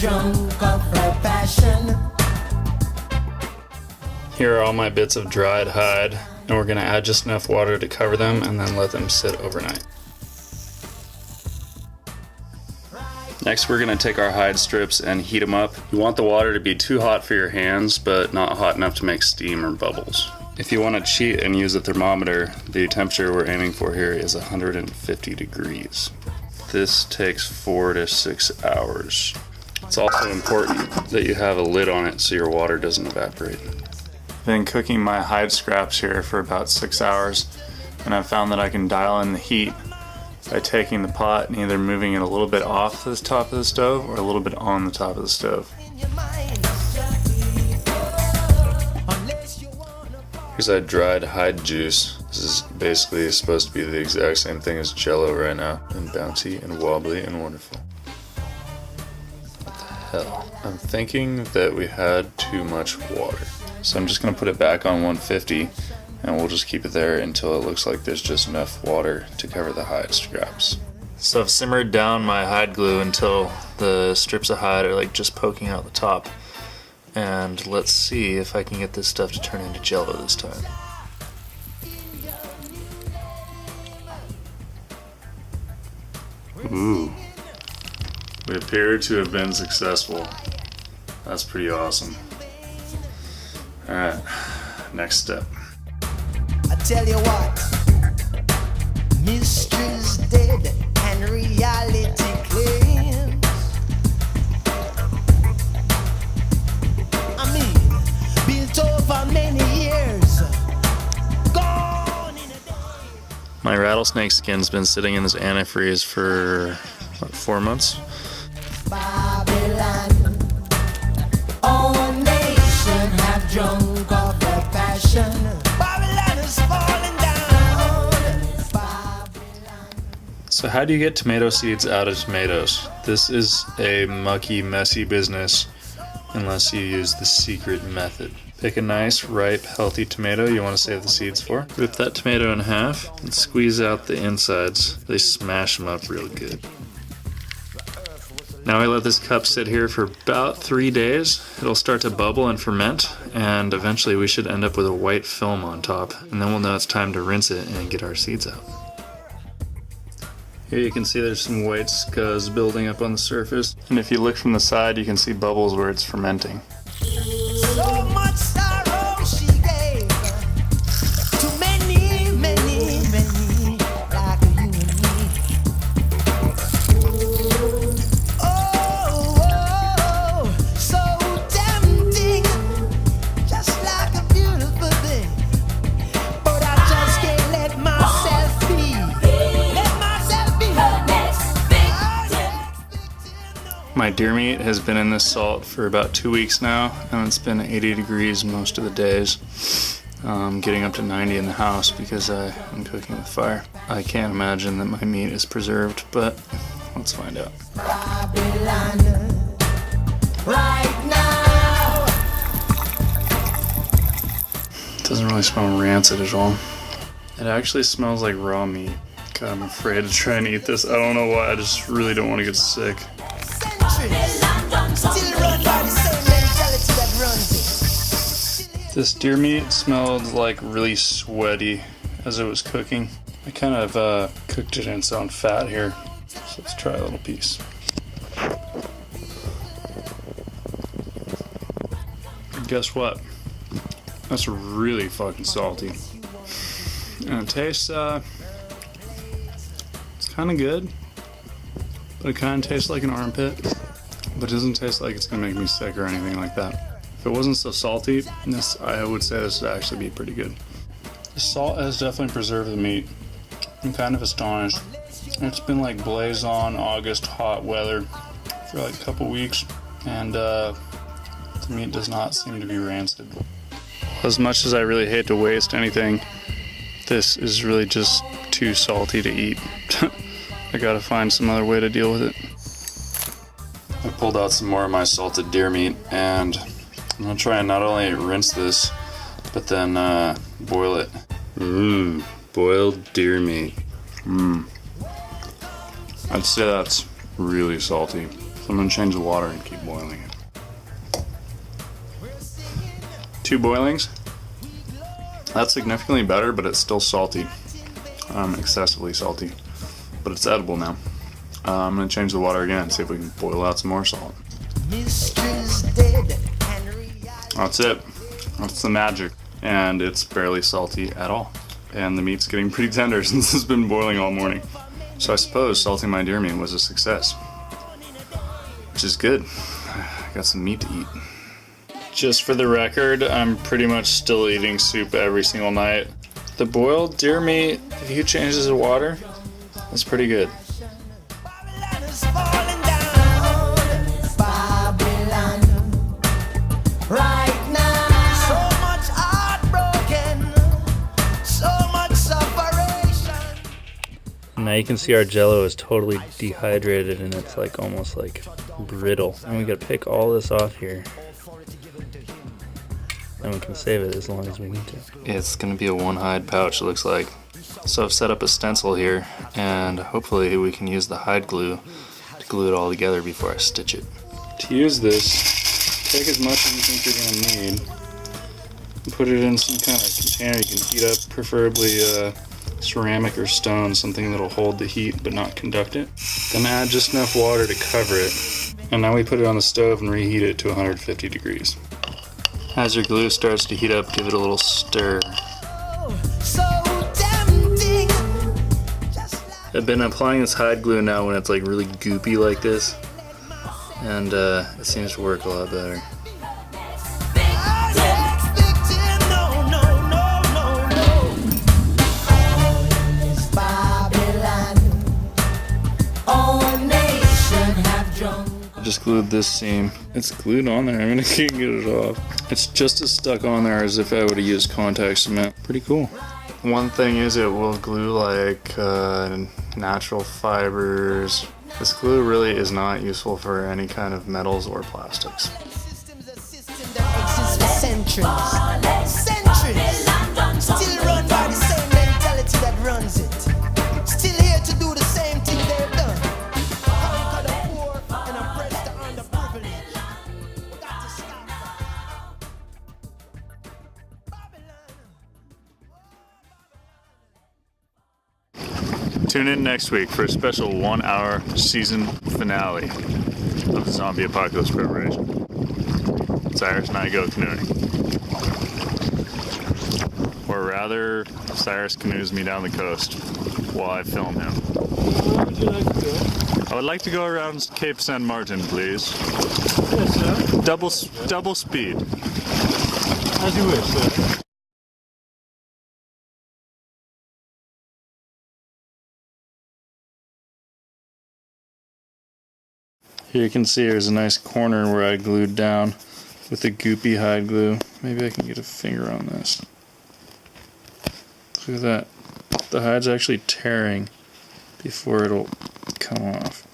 drunk of her passion. Here are all my bits of dried hide, and we're going to add just enough water to cover them and then let them sit overnight. Next, we're going to take our hide strips and heat them up. You want the water to be too hot for your hands, but not hot enough to make steam or bubbles. If you want to cheat and use a thermometer, the temperature we're aiming for here is 150 degrees. This takes 4 to 6 hours. It's also important that you have a lid on it so your water doesn't evaporate. I've been cooking my hide scraps here for about 6 hours, and I've found that I can dial in the heat by taking the pot and either moving it a little bit off the top of the stove or a little bit on the top of the stove. Here's that dried hide juice. This is basically supposed to be the exact same thing as Jell-O right now, and bouncy and wobbly and wonderful. What the hell? I'm thinking that we had too much water. So I'm just gonna put it back on 150 and we'll just keep it there until it looks like there's just enough water to cover the hide scraps. So I've simmered down my hide glue until the strips of hide are like just poking out the top. And let's see if I can get this stuff to turn into Jell-O this time. Ooh. We appear to have been successful. That's pretty awesome. Alright, next step. I tell you what, mystery's dead and reality claims. I mean, built over many years, gone in a day. My rattlesnake skin's been sitting in this antifreeze for, what, 4 months? Babylon, all nation have drunk of her passion. Babylon is falling down. Babylon. So how do you get tomato seeds out of tomatoes? This is a mucky, messy business unless you use the secret method. Pick a nice, ripe, healthy tomato you want to save the seeds for. Rip that tomato in half and squeeze out the insides. They smash them up real good. Now we let this cup sit here for about 3 days. It'll start to bubble and ferment, and eventually we should end up with a white film on top, and then we'll know it's time to rinse it and get our seeds out. Here you can see there's some white scuzz building up on the surface, and if you look from the side you can see bubbles where it's fermenting. So much sorrow she gave to many, many, many, like you and me. Oh, so tempting, just like a beautiful thing. But I just can't let myself be. Let myself be her next victim. My deer meat has been in this salt for about 2 weeks now, and it's been 80 degrees most of the days. Getting up to 90 in the house because I'm cooking with fire. I can't imagine that my meat is preserved, but let's find out. Babylon, right now. It doesn't really smell rancid at all. It actually smells like raw meat. God, I'm afraid to try and eat this. I don't know why, I just really don't want to get sick. Centuries, still run by the same mentality that runs it. This deer meat smelled like really sweaty as it was cooking. I kind of cooked it in its own fat here. So let's try a little piece. Guess what? That's really fucking salty. And it tastes, it's kind of good. But it kind of tastes like an armpit. But it doesn't taste like it's gonna make me sick or anything like that. If it wasn't so salty, I would say this would actually be pretty good. The salt has definitely preserved the meat. I'm kind of astonished. It's been like blaze on August hot weather for like a couple weeks, and the meat does not seem to be rancid. As much as I really hate to waste anything, this is really just too salty to eat. I gotta find some other way to deal with it. I pulled out some more of my salted deer meat, and I'm gonna try and not only rinse this, but then boil it. Boiled deer meat. I'd say that's really salty. So I'm gonna change the water and keep boiling it. 2 boilings. That's significantly better, but it's still salty. Excessively salty. But it's edible now. I'm gonna change the water again and see if we can boil out some more salt. That's it. That's the magic. And it's barely salty at all. And the meat's getting pretty tender since it's been boiling all morning. So I suppose salting my deer meat was a success. Which is good. I got some meat to eat. Just for the record, I'm pretty much still eating soup every single night. The boiled deer meat, if you change the water, that's pretty good. Now you can see our jello is totally dehydrated and it's like almost like brittle. And we gotta pick all this off here. And we can save it as long as we need to. It's gonna be a 1-hide pouch, it looks like. So I've set up a stencil here and hopefully we can use the hide glue to glue it all together before I stitch it. To use this, take as much as you think you're gonna need and put it in some kind of container you can heat up, preferably ceramic or stone, something that'll hold the heat but not conduct it. Then add just enough water to cover it. And now we put it on the stove and reheat it to 150 degrees. As your glue starts to heat up, give it a little stir. I've been applying this hide glue now when it's like really goopy like this. And it seems to work a lot better. Just glued this seam. It's glued on there. I mean, I can't get it off. It's just as stuck on there as if I would have used contact cement. Pretty cool. One thing is it will glue like natural fibers. This glue really is not useful for any kind of metals or plastics. Still run by the same mentality that runs it. Still here to do the same thing they've done. Conquer the poor and oppress the underprivileged. We got to stop. Tune in next week for a special 1-hour season finale of the Zombie Apocalypse preparation. Cyrus and I go canoeing. Or rather, Cyrus canoes me down the coast while I film him. Where would you like to go? I would like to go around Cape San Martin, please. Yes, sir. Double speed. As you wish, sir. Here you can see there's a nice corner where I glued down with the goopy hide glue. Maybe I can get a finger on this. Look at that. The hide's actually tearing before it'll come off.